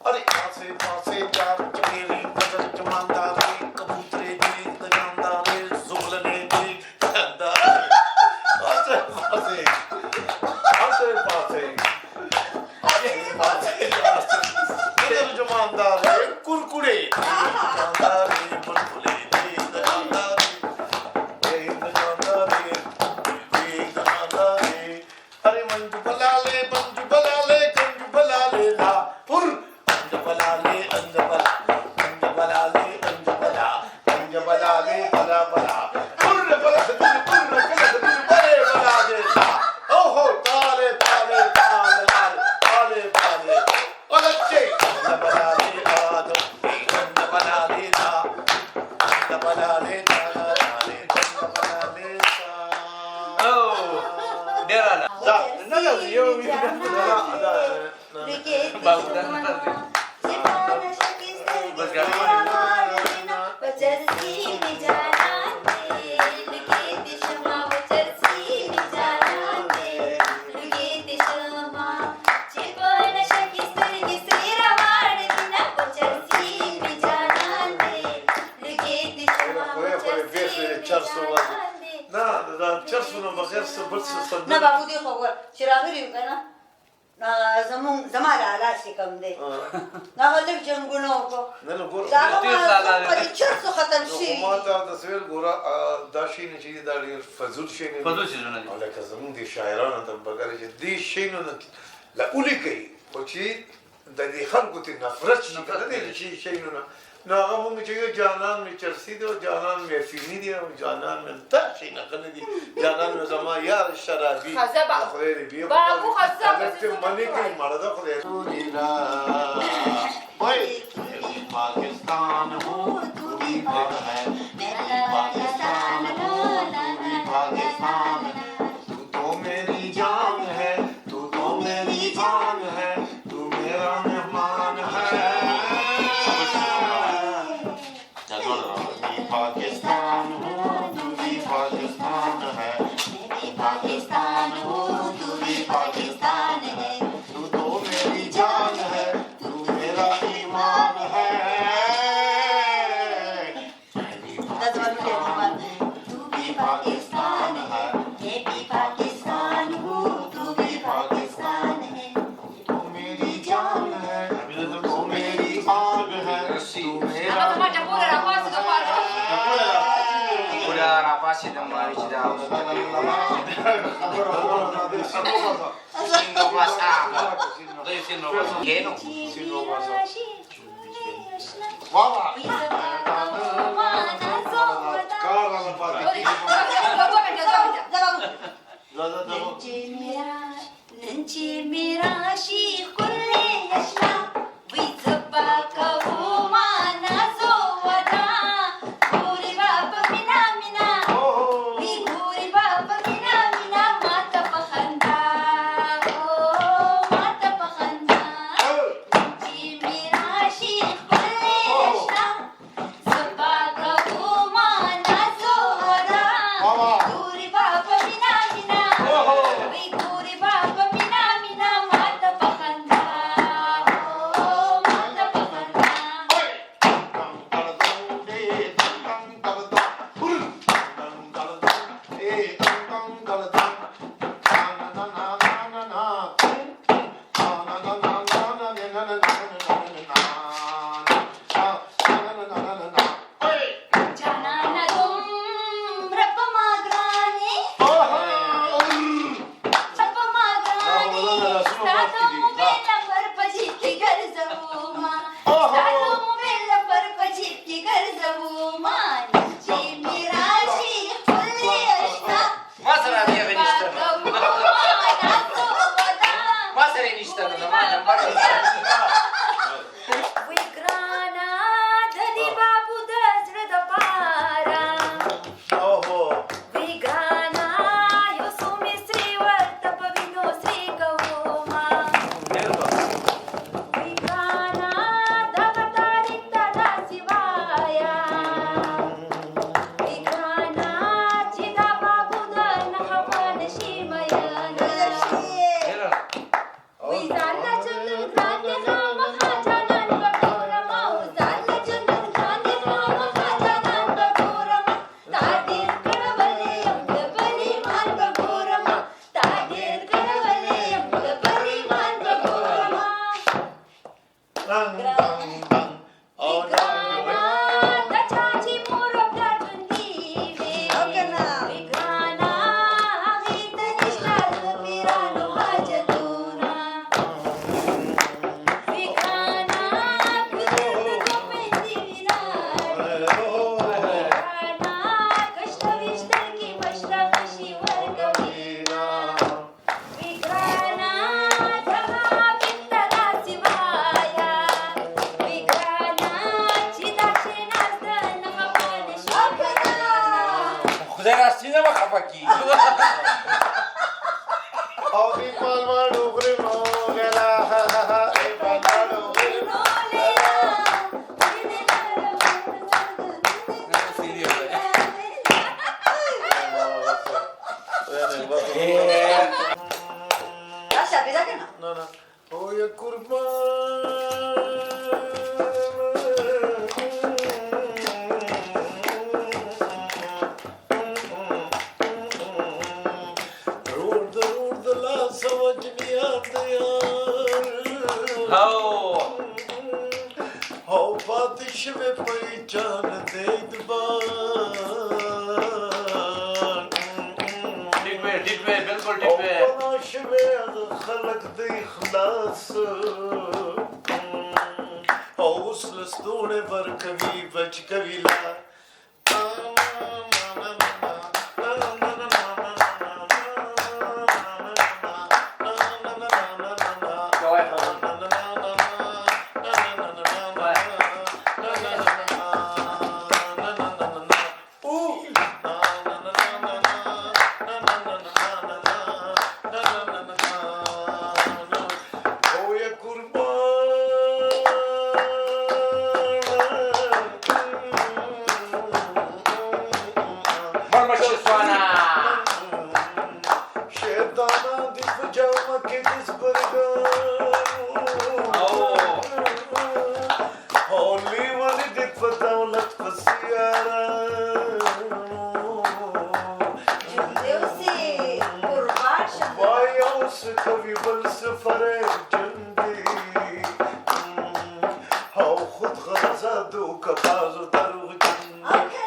अरे पासे पासे चार चमेली बदल जमानदारे कबूतरे देख गजानदारे जुगलने देख अंदारे पासे पासे पासे पासे पासे पासे बदल जमानदारे कुरकुरे गजानदारे बुलबुले देख गजानदारे अरे मंजू बलाले कंजू बलाले ला पुर अंज बलाले अंज बलाले बला बला पुर बला बले बला दे ला ओहो ताले ताले ताले ताले ताले ओलच्चे अंज बलाले आदम अंज बलाले ला अंज बलाले ताले अंज बलाले सा Derana. ना बाबू देखो चिराग रिव का ना जमाला लाशी कम दे ना मतलब जंगुनो को नलो गोरा पर चर्च खत्म शी ما تا تصویر ګورا دا شي نه چې دا ډیر فزول شي نه فزول شي نه او لکه زمون دي شاعرانو ته بغیر چې دې شي نه لا اولي کوي او چې د دې خلکو ته نفرت شي کله دې شي نه نو هغه موږ چې جانان می چرسی دی او جانان می فینی دی او جانان می تاشي نه کنه دی جانان می زما یار شرابي خدای دې بیا بابو خزابه ته منی کوي مردا خدای وای पाकिस्तान हो तू भी पाक है मेरा पाकिस्तान हो तू भी पाकिस्तान तू तो मेरी जान है तू तो मेरी जान है तू मेरा मेहमान है पाकिस्तान हो तू भी पाकिस्तान है मैं भी पाकिस्तान हो तू भी पाकिस्तान है तू तो मेरी जान है तू मेरा ईमान है तू भी पाकिस्तान है मैं भी पाकिस्तान हूँ तू भी पाकिस्तान है तू मेरी जान है तू मेरी आग है तू मेरा Udah rapasi dan mari sudah. Sino pasa. Dai sino pasa. Keno. Sino pasa. Wawa. Kara la pati. नंचे मेरा शीख कुल्ले यशना विजबा कवो माना जोवदा गोरी बाप मिना मिना वी गोरी बाप मिना मिना माता पखंदा ओ माता पखंदा नंचे मेरा शीख कुल्ले यशना जबा कवो माना जोवदा गोरी बाप मिना मिना वी गोरी बाप मिना मिना माता पखंदा خدای راستی نه خفه کی او دی پالما ډوګري نو غلا ای پالما ډوګري نو no no o ya How about the shiver for each other, they the bar. Titwe बिल्कुल Titwe shiver the khalak the khlas. Hausla stone var kavi bach kavila. کبھی بل سفر جنگی او خود غرزادو کبازو دروغ جنگی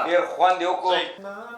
ډیر خوان دی وکړو